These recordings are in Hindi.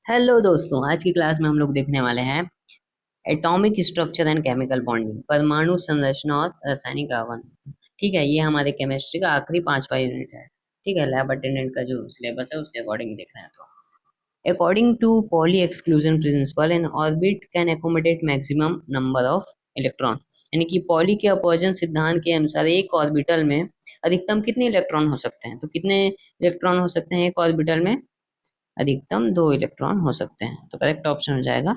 हेलो दोस्तों, आज की क्लास में हम लोग देखने वाले हैं atomic structure and chemical bonding, परमाणु संरचना और रासायनिक आवर्तन। ठीक है, ये हमारे केमिस्ट्री का आखिरी 5वां यूनिट है। ठीक है, लैब अटेंडेंट का जो सिलेबस है उसके अकॉर्डिंग देखना है। तो according to Pauli exclusion principle an orbital can accommodate maximum number of electron, यानी कि पॉली के अपवर्जन सिद्धांत के अनुसार एक ऑर्बिटल में अधिकतम कितने इलेक्ट्रॉन हो सकते हैं। तो कितने इलेक्ट्रॉन हो सकते हैं एक ऑर्बिटल में? अधिकतम 2 इलेक्ट्रॉन हो सकते हैं। तो करेक्ट ऑप्शन हो जाएगा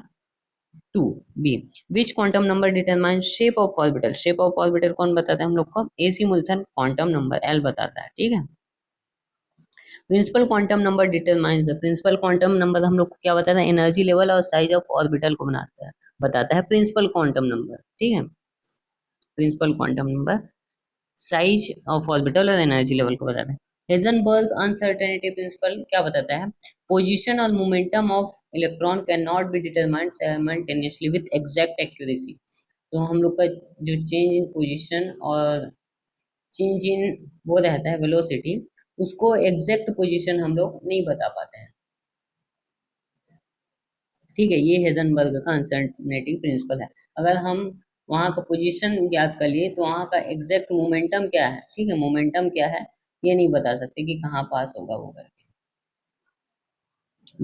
2 B. Which quantum number determine shape of orbital? Shape of orbital कौन बताता है हम लोग को? एसी मुल्सन क्वांटम नंबर एल बताता है। ठीक है, principal quantum number determines the, principal quantum number हम लोग को क्या बताता है? एनर्जी लेवल और साइज ऑफ ऑर्बिटल को बनाता है, बताता है प्रिंसिपल क्वांटम नंबर। ठीक है, principal quantum number size of orbital और एनर्जी लेवल को बताता है। हेजनबर्ग अनसर्टेनिटी प्रिंसिपल क्या बताता है? पोजीशन और momentum of electron can not be determined simultaneously with exact accuracy. तो हम लोग का जो चेंज इन पोजीशन और चेंज इन वो रहता है वेलोसिटी, उसको एग्जैक्ट पोजीशन हम लोग नहीं बता पाते हैं। ठीक है, ये हेजनबर्ग का अनसर्टेनिटी प्रिंसिपल है। अगर हम वहाँ का पोजीशन ज्ञात कर लिए तो वहाँ का एग्जैक्ट मोमेंटम क्या है, ठीक है, मोमेंटम क्या है ये नहीं बता सकते कि कहाँ पास होगा वो करके।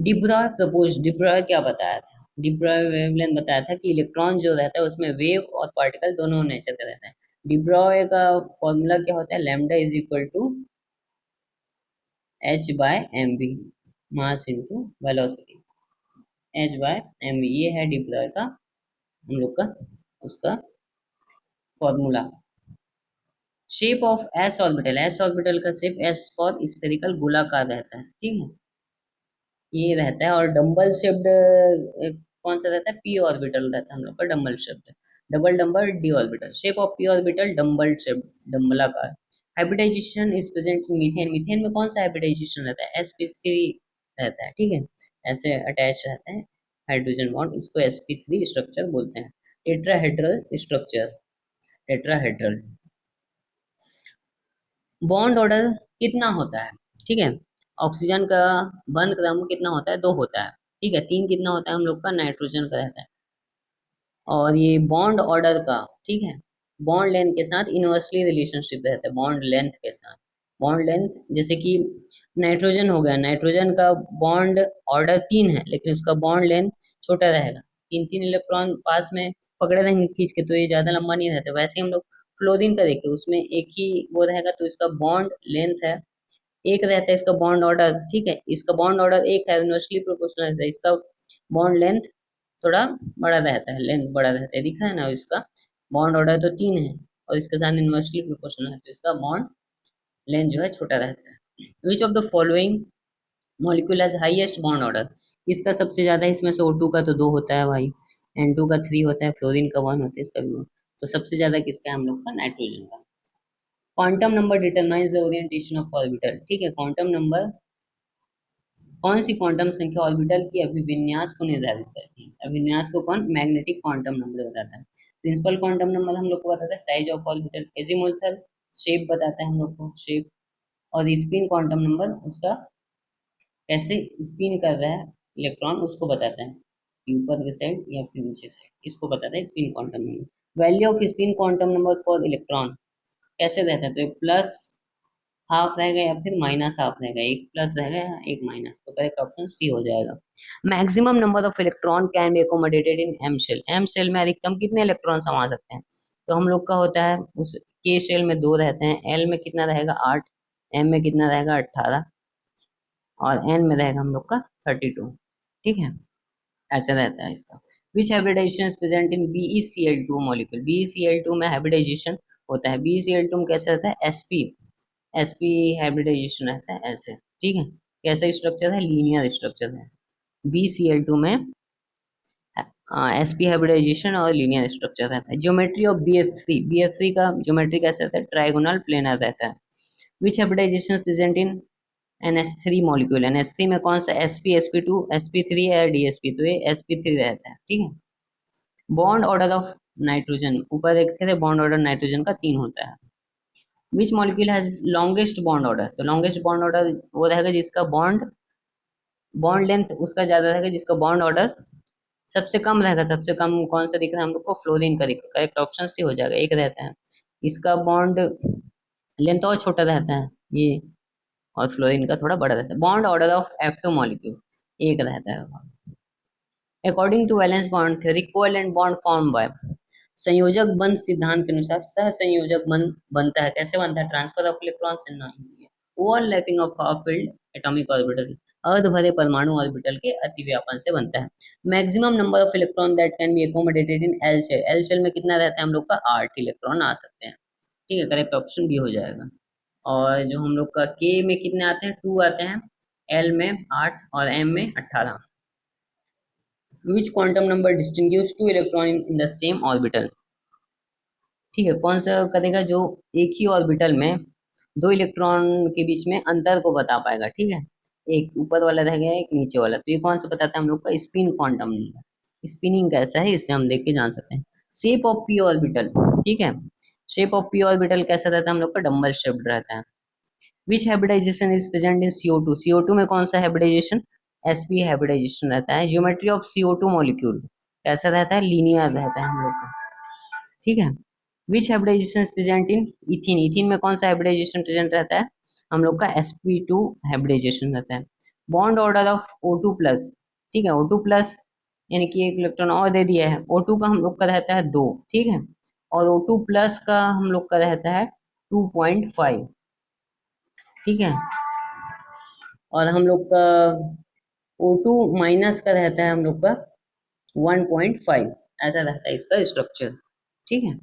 डिब्रॉय प्रपोज, डिब्रॉय क्या बताया था? डिब्रॉय वेवलेंथ बताया था कि इलेक्ट्रॉन जो रहता है उसमें वेव और पार्टिकल दोनों नेचर का रहता है। डिब्रॉय का फॉर्मूला क्या होता है? Lambda is equal to h by m v, mass into velocity, h by m v, ये है डिब्रॉय का हम लोग का उसका formula. Shape of s orbital, s orbital का शेप एस फॉर स्फेरिकल गोलाकार रहता है। ठीक है, ये रहता है। और डम्बल शेप्ड कौन सा रहता है? पी ऑर्बिटल रहता है हम लोग का dumbbell shaped, double dumbbell d orbital. Shape of p orbital dumbbell shaped, डम्बलाकार। Hybridization is present in methane, methane में कौन सा हाइब्रिडाइजेशन रहता है? sp3 रहता है। ठीक है, ऐसे अटैच रहते हैं हाइड्रोजन बॉन्ड, इसको sp3 स्ट्रक्चर बोलते हैं। Tetrahedral structure, tetrahedral. Bond order कितना होता है? ठीक है, ऑक्सीजन का बंध क्रम कितना होता है? 2 होता है। ठीक है, 3 कितना होता है हम लोग का? नाइट्रोजन का रहता है। और ये बॉन्ड ऑर्डर का, ठीक है, बॉन्ड लेंथ के साथ इनवर्सली रिलेशनशिप रहता है, बॉन्ड लेंथ के साथ। बॉन्ड लेंथ जैसे कि नाइट्रोजन हो गया, नाइट्रोजन का बॉन्ड ऑर्डर 3 है लेकिन उसका बॉन्ड लेंथ छोटा रहेगा, 3 3 इलेक्ट्रॉन पास में पकड़े रहेंगे खींच के, तो ये ज्यादा लंबा नहीं रहता। वैसे ही हम लोग फ्लोरीन का देखते हैं, उसमें एक ही वो रहेगा तो इसका बॉन्ड लेंथ है एक रहता है, इसका बॉन्ड ऑर्डर, ठीक है, इसका बॉन्ड ऑर्डर एक है, इनवर्सली प्रोपोर्शनल रहता है, इसका बॉन्ड लेंथ थोड़ा बड़ा रहता है, लेंथ बड़ा रहता है, दिख रहा है ना? इसका बॉन्ड ऑर्डर तो 3 है और इसके साथ इनवर्सली प्रोपोर्शनल है तो इसका बॉन्ड लेंथ जो है छोटा रहता है। विच of the following molecule has highest bond order? इसका सबसे ज्यादा, इसमें से O2 का तो 2 होता है भाई, N2 का 3 होता है, फ्लोरीन का 1 होता है, इसका भी 1। तो सबसे ज्यादा किसका है हम लोग का? नाइट्रोजन का। Quantum number determines the orientation of orbital. ठीक है, क्वांटम नंबर कौन सी क्वांटम संख्या ऑर्बिटल की अभिविन्यास को निर्धारित करती है? अभिविन्यास को कौन? मैग्नेटिक क्वांटम नंबर बताता है। प्रिंसिपल क्वांटम नंबर हम लोग को बताता है size of orbital, azimuthal shape बताता है हम लोग को, शेप। और स्पिन क्वांटम नंबर उसका कैसे स्पिन कर रहा है इलेक्ट्रॉन उसको बताता है, ऊपर के साइड या फिर नीचे साइड, इसको बताता है spin quantum number. Value off spin quantum number for electron कैसे रहता है? तो प्लस हाफ रहेगा या फिर माइनस हाफ रहेगा, एक प्लस रहेगा या एक माइनस, तो करेक्ट ऑप्शन सी हो जाएगा। Maximum number of electron can be accommodated in M shell, M shell में अधिकतम कितने इलेक्ट्रॉन समा सकते हैं? तो हम लोग का होता है उस के शेल में 2 रहते हैं, एल में कितना रहेगा 8, एम में कितना रहेगा 18 और एन में रहेगा हम लोग का 32। ठीक है, ऐसे रहता है इसका। Which hybridization is present in BeCl2 molecule, BeCl2 में हाइब्रिडाइजेशन होता है। BeCl2 में कैसे रहता है? sp हाइब्रिडाइजेशन रहता है ऐसे। ठीक है, कैसा स्ट्रक्चर है? लीनियर स्ट्रक्चर है BeCl2 में, sp हाइब्रिडाइजेशन और लीनियर स्ट्रक्चर रहता है। ज्योमेट्री ऑफ BF3 का ज्योमेट्री कैसा रहता है? ट्राइगोनल प्लेनर रहता है। Which hybridization present in NH3 molecule, NH3 में कौन सा? sp sp3 है dsp, तो ये sp3 रहता है। ठीक है, बॉन्ड ऑर्डर ऑफ नाइट्रोजन, ऊपर देखते थे बॉन्ड ऑर्डर नाइट्रोजन का 3 होता है। विच molecule has longest bond order? तो लॉन्गेस्ट बॉन्ड ऑर्डर वो रहेगा जिसका बॉन्ड बॉन्ड लेंथ उसका ज्यादा रहेगा जिसका बॉन्ड ऑर्डर सबसे कम रहेगा। सबसे कम कौन सा दिख रहा है हम लोग को, फ्लोरीन का दिख रहा है। करेक्ट ऑप्शन सी हो जाएगा, एक रहता है। इसका बॉन्ड लेंथ और छोटा रहता है ये, और फ्लोरीन का थोड़ा बड़ा रहता है। Bond order of F2 molecule एक रहता है। According to valence bond theory, covalent bond form by, संयोजक बंध सिद्धांत के अनुसार सह संयोजक बंध बनता है। कैसे बनता है? Transfer of electrons in overlapping of half filled atomic orbital, अर्ध भरे परमाणु ऑर्बिटल के अतिव्यापन से बनता है। Maximum number of electron that can be accommodated in L shell, L shell में कितना रहता है हम लोग का? 8 इलेक्ट्रॉन आ सकते हैं। ठीक है, करेक्ट ऑप्शन बी हो जाएगा। और जो हम लोग का के में कितने आते हैं? 2 आते हैं, एल में 8 और एम में 18। Which quantum number distinguish two electron in the same orbital? ठीक है, कौन सा करेगा जो एक ही ऑर्बिटल में दो इलेक्ट्रॉन के बीच में अंतर को बता पाएगा। ठीक है, एक ऊपर वाला रह गया, एक नीचे वाला, तो ये कौन सा बताता है हम लोग का? Spin quantum number. स्पिनिंग कैसा है इससे हम देख के जान सकते हैं। शेप ऑफ पी ऑर्बिटल, ठीक है, शेप ऑफ पी ऑर्बिटल कैसा रहता है हम लोग का? डबल शेप्ड रहता है। Which hybridization is present in CO2? CO2 में कौन सा हाइब्रिडाइजेशन? sp हाइब्रिडाइजेशन रहता है। ज्योमेट्री ऑफ CO2 मॉलिक्यूल कैसा रहता है? लीनियर रहता है हम लोग का। ठीक है, which hybridization is present in ethene? Ethene में कौन सा हाइब्रिडाइजेशन प्रेजेंट रहता है हम लोग का? sp2 हाइब्रिडाइजेशन रहता है। Bond order of O2 plus, ठीक है, O2 प्लस यानी कि एक इलेक्ट्रॉन और दे दिया है। O2 का हम लोग का रहता है 2, ठीक है, और O2 प्लस का हम लोग का रहता है 2.5, ठीक है, और हम लोग का O2 माइनस का रहता है हम लोग का 1.5। ऐसा रहता है इसका स्ट्रक्चर। ठीक है,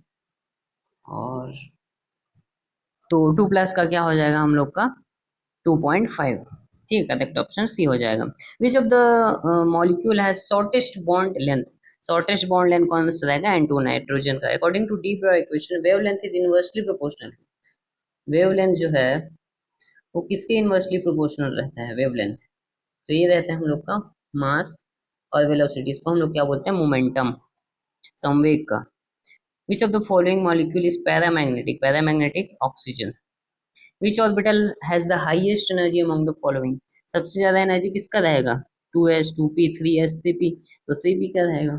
और तो 2 प्लस का क्या हो जाएगा हम लोग का? 2.5। ठीक है, करेक्ट ऑप्शन सी हो जाएगा। Which of the molecule has shortest bond length? Shortest bond length कौन सा रहेगा? N2 नाइट्रोजन का। According to de Broglie equation wavelength is inversely proportional. Wavelength जो है वो किसके इनवर्सली प्रोपोर्शनल रहता है? वेवलेंथ, तो ये रहता है हम लोग का मास और वेलोसिटी, इसको हम लोग क्या बोलते हैं? मोमेंटम, संवेग का। विच of the following molecule is paramagnetic? Paramagnetic oxygen. Which orbital has the highest energy among the following? सबसे ज्यादा एनर्जी किसका रहेगा? 2s 2p 3s 3p, तो 3p का रहेगा।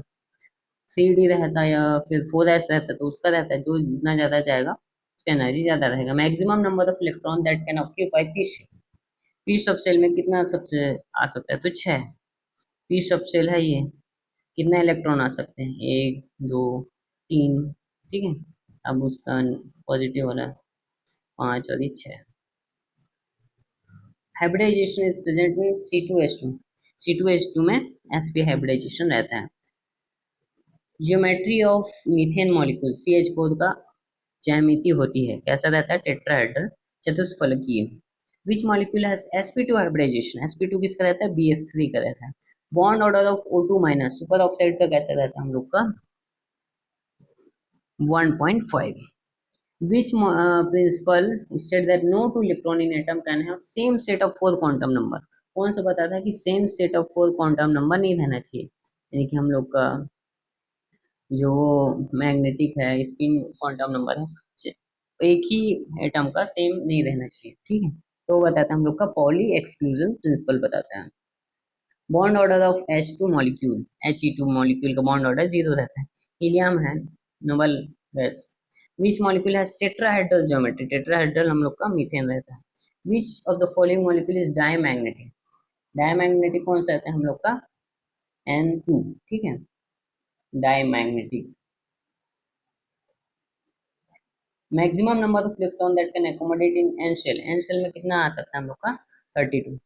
3d रहता है या फिर 4s रहता है, तो उसका रहता है जो जितना ज्यादा जाएगा उसका एनर्जी ज्यादा रहेगा। Maximum number of electron that can occupy P, P सब सेल में कितना सबसे आ सकता है? तो 6 पी सब सेल है ये। कितने इलेक्ट्रॉन आ सकते हैं? 1 2 3, ठीक है, अब उसका पॉजिटिव वाला 5 और ये 6। Hybridisation is present in C2H2, C2H2 में sp हाइब्रिडाइजेशन रहता है। Geometry of methane molecule CH4 का ज्यामिति होती है, कैसा रहता है? टेट्राहेड्रल, चतुष्फलकीय। Which molecule has sp2 hybridization? sp2 किसका रहता है? BF3 का रहता है। Bond order of O2 minus superoxide का कैसा रहता है हम लोग का? 1.5। Which principle state that no two electron in atom can have same set of 4 quantum number? कौन सा बताता है कि same set of 4 quantum number नहीं रहना चाहिए? यानी कि हम लोग का जो मैग्नेटिक है स्पिन क्वांटम नंबर है एक ही एटम का सेम नहीं रहना चाहिए। ठीक है, तो बताता है हम लोग का पॉली एक्सक्लूजन प्रिंसिपल बताता है। Bond order of H2 molecule, He2 molecule का बॉन्ड ऑर्डर 0 रहता है। हीलियम है noble gas. Which molecule has tetrahedral geometry? Tetrahedral हम लोग का मीथेन रहता है। विच of the following molecule is diamagnetic? Diamagnetic कौन सा रहता है हम लोग का? N2, ठीक है, diamagnetic. Maximum number of electron that can accommodate in n shell, n shell में कितना आ सकता है हम लोग का? 32।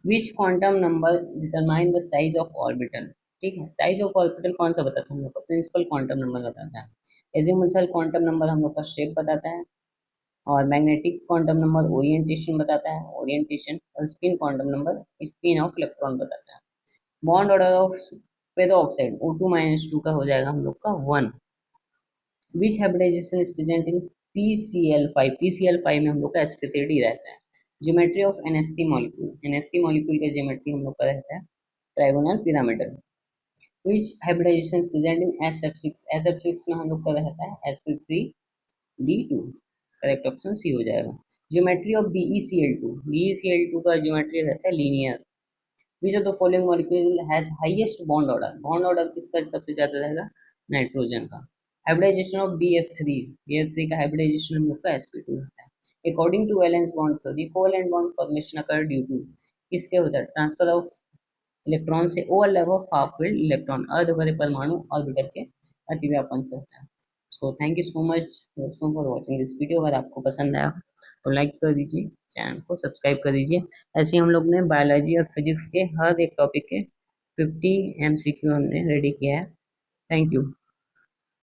Which quantum number determine the size of orbital? ठीक है, साइज ऑफ ऑर्बिटल कौन सा बताता है हम लोग का? प्रिंसिपल क्वांटम नंबर बताता है। एजिमुथल क्वांटम नंबर हम लोग का शेप बताता है, और मैग्नेटिक क्वांटम नंबर ओरिएंटेशन बताता है, ओरिएंटेशन, और spin quantum number spin of electron बताता है। Bond order of peroxide O2 minus 2 का हो जाएगा हम लोग का 1। Which hybridization is present in PCl5? PCl5 में हम लोग का sp3d रहता है। Geometry of NH3 molecule, NH3 molecule का ज्योमेट्री हम लोग का रहता है trigonal pyramidal. Which hybridization is present in SF6? SF6 में हम लोग का रहता है sp3d2। करेक्ट ऑप्शन सी हो जाएगा। ज्योमेट्री ऑफ BeCl2, BeCl2 का ज्योमेट्री रहता है linear. Which of the following molecule has highest bond order, bond order किसका सबसे ज्यादा रहेगा, नाइट्रोजन का। हाइब्रिडाइजेशन ऑफ BF3, BF3 का हाइब्रिडाइजेशन हम लोग का sp2 होता है। According to valence bond theory covalent bond formation occur due to, किसके होता है, ट्रांसफर ऑफ इलेक्ट्रॉन से overlap of half filled electron, अर्धपरे परमाणु ऑर्बिटल के अतिव्यापन से होता है। So thank you so much दोस्तों फॉर वॉचिंग दिस वीडियो। अगर आपको पसंद आया तो लाइक कर दीजिए, चैनल को सब्सक्राइब कर दीजिए। ऐसे ही हम लोग ने बायोलॉजी और फिजिक्स के हर एक टॉपिक के 50 MCQ हमने रेडी किया है। Thank you.